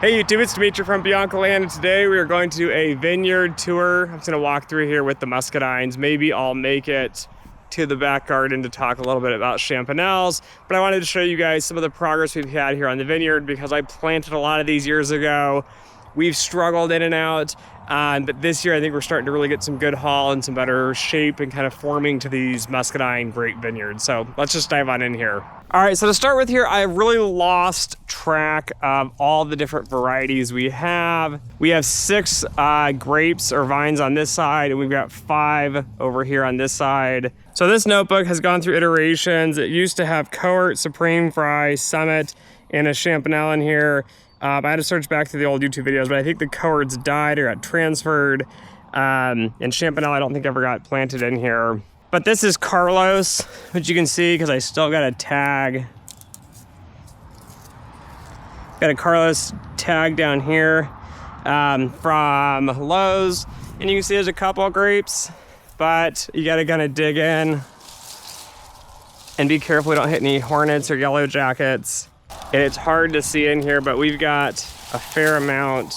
Hey YouTube, it's Dimitri from BiancoLand, and today we are going to do a vineyard tour. I'm just gonna walk through here with the muscadines. Maybe I'll make it to the back garden to talk a little bit about Champanels, but I wanted to show you guys some of the progress we've had here on the vineyard because I planted a lot of these years ago. We've struggled in and out, but this year I think we're starting to really get some good haul and some better shape and kind of forming to these muscadine grape vineyards. So let's just dive on in here. All right, so to start with here, I really lost track of all the different varieties we have. We have 6 grapes or vines on this side, and we've got 5 over here on this side. So this notebook has gone through iterations. It used to have Cohort, Supreme, Fry, Summit, and a Champanel in here. I had to search back through the old YouTube videos, but I think the Cohorts died or got transferred, and Champanel I don't think ever got planted in here. But this is Carlos, which you can see because I still got a tag. Got a Carlos tag down here from Lowe's. And you can see there's a couple of grapes, but you gotta kind of dig in and be careful we don't hit any hornets or yellow jackets. And it's hard to see in here, but we've got a fair amount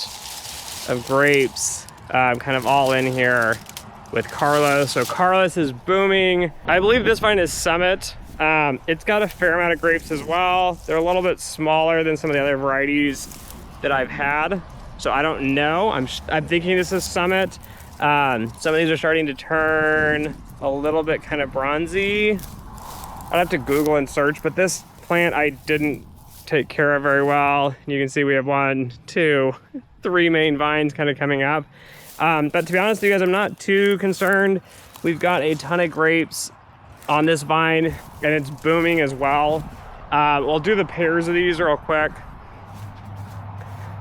of grapes kind of all in here with Carlos. So Carlos is booming. I believe this vine is Summit. It's got a fair amount of grapes as well. They're a little bit smaller than some of the other varieties that I've had. So I don't know. I'm thinking this is Summit. Some of these are starting to turn a little bit kind of bronzy. I'd have to Google and search, but this plant I didn't take care of very well. You can see we have 1, 2, 3 main vines kind of coming up. But to be honest with you guys, I'm not too concerned. We've got a ton of grapes on this vine and it's booming as well. We'll do the pairs of these real quick.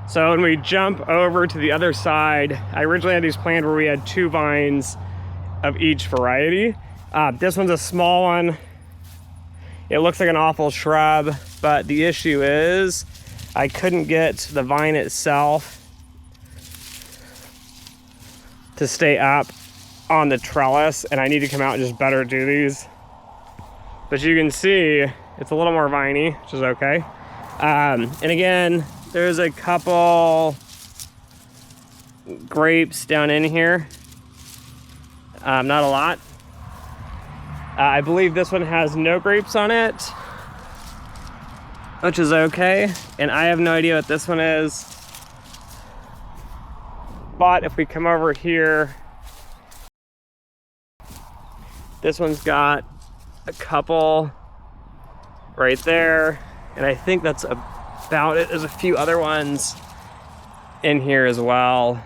So when we jump over to the other side, I originally had these planned where we had 2 vines of each variety. This one's a small one. It looks like an awful shrub, but the issue is I couldn't get the vine itself to stay up on the trellis, and I need to come out and just better do these. But you can see it's a little more viney, which is okay. And again, there's a couple grapes down in here. Not a lot. I believe this one has no grapes on it, which is okay. And I have no idea what this one is. But if we come over here, this one's got a couple right there. And I think that's about it. There's a few other ones in here as well.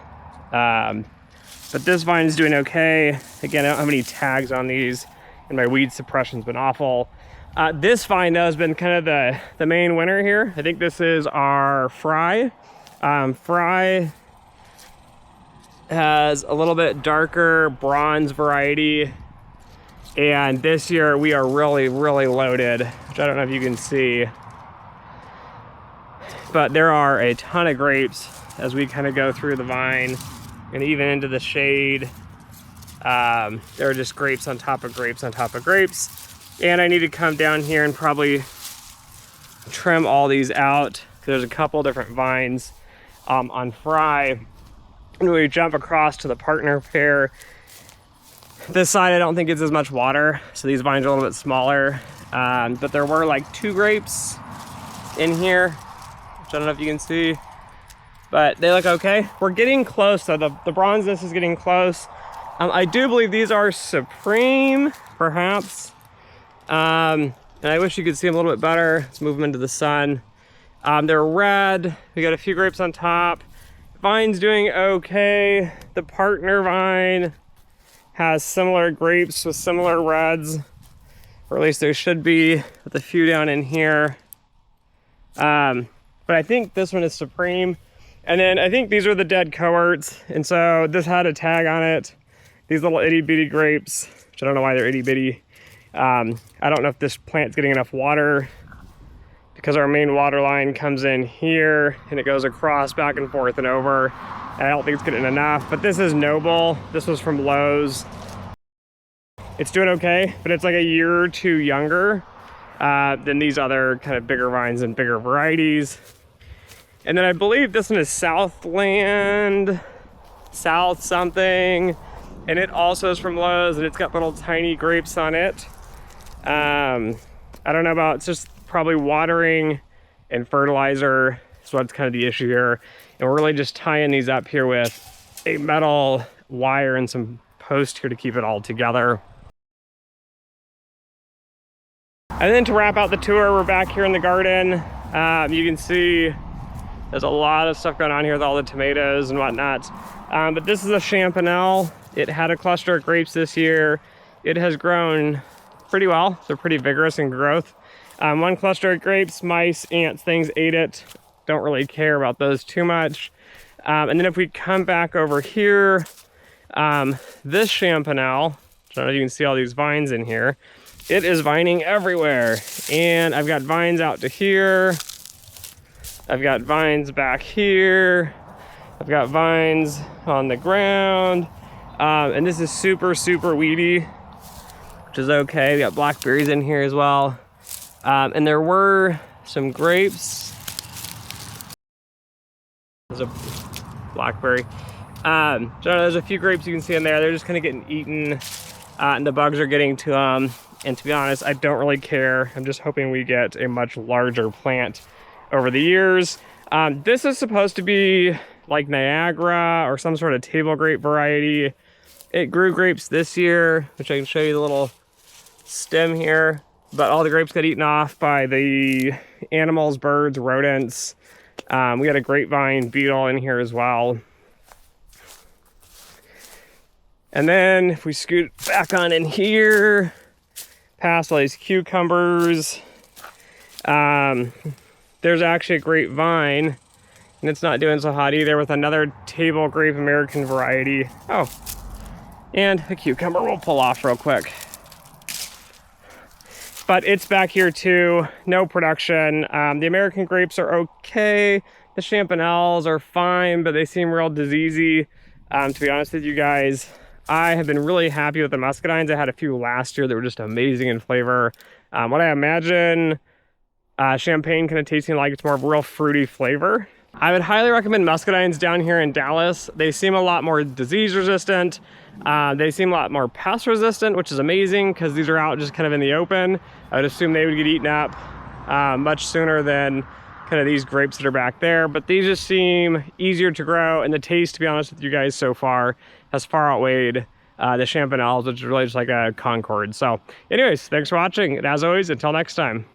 But this vine is doing okay. Again, I don't have any tags on these, and my weed suppression's been awful. This vine though has been kind of the main winner here. I think this is our Fry. Fry has a little bit darker bronze variety, and this year we are really loaded, which I don't know if you can see, but there are a ton of grapes as we kind of go through the vine and even into the shade. There are just grapes on top of grapes on top of grapes, and I need to come down here and probably trim all these out. There's a couple different vines on Fry. And we jump across to the partner pair. This side I don't think gets as much water, so these vines are a little bit smaller. But there were like 2 grapes in here, which I don't know if you can see, but they look okay. We're getting close, so the bronzeness is getting close. I do believe these are Supreme, perhaps. And I wish you could see them a little bit better. Let's move them into the sun. They're red. We got a few grapes on top. Vine's doing okay. The partner vine has similar grapes with similar reds, or at least there should be, with a few down in here. But I think this one is Supreme. And then I think these are the dead cohorts, and so this had a tag on it. These little itty bitty grapes, which I don't know why they're itty bitty. I don't know if this plant's getting enough water, because our main water line comes in here and it goes across back and forth and over. And I don't think it's getting enough, but this is Noble. This was from Lowe's. It's doing okay, but it's like a year or 2 younger than these other kind of bigger vines and bigger varieties. And then I believe this one is Southland, South something. And it also is from Lowe's, and it's got little tiny grapes on it. I don't know about, it's just probably watering and fertilizer is what's kind of the issue here. And we're really just tying these up here with a metal wire and some post here to keep it all together. And then to wrap out the tour, we're back here in the garden. You can see there's a lot of stuff going on here with all the tomatoes and whatnot. But this is a Champanel. It had a cluster of grapes this year. It has grown pretty well. They're pretty vigorous in growth. One cluster of grapes, mice, ants, things ate it. Don't really care about those too much. And then if we come back over here, this Champanel, I don't know if you can see all these vines in here. It is vining everywhere. And I've got vines out to here. I've got vines back here. I've got vines on the ground. And this is super, super weedy, which is okay. We got blackberries in here as well. And there were some grapes. There's a blackberry. So there's a few grapes you can see in there. They're just kind of getting eaten, and the bugs are getting to them. And to be honest, I don't really care. I'm just hoping we get a much larger plant over the years. This is supposed to be like Niagara or some sort of table grape variety. It grew grapes this year, which I can show you the little stem here. But all the grapes got eaten off by the animals, birds, rodents. We got a grapevine beetle in here as well. And then if we scoot back on in here, past all these cucumbers, there's actually a grapevine, and it's not doing so hot either, with another table grape American variety. Oh, and a cucumber we'll pull off real quick. But it's back here too, no production. The American grapes are okay. The Champanels are fine, but they seem real diseasey. To be honest with you guys, I have been really happy with the muscadines. I had a few last year that were just amazing in flavor. What I imagine champagne kind of tasting like, it's more of a real fruity flavor. I would highly recommend muscadines down here in Dallas. They seem a lot more disease resistant. They seem a lot more pest resistant, which is amazing because these are out just kind of in the open. I would assume they would get eaten up much sooner than kind of these grapes that are back there. But these just seem easier to grow, and the taste, to be honest with you guys, so far has far outweighed the Champanels, which is really just like a Concord. So anyways, thanks for watching, and as always, until next time.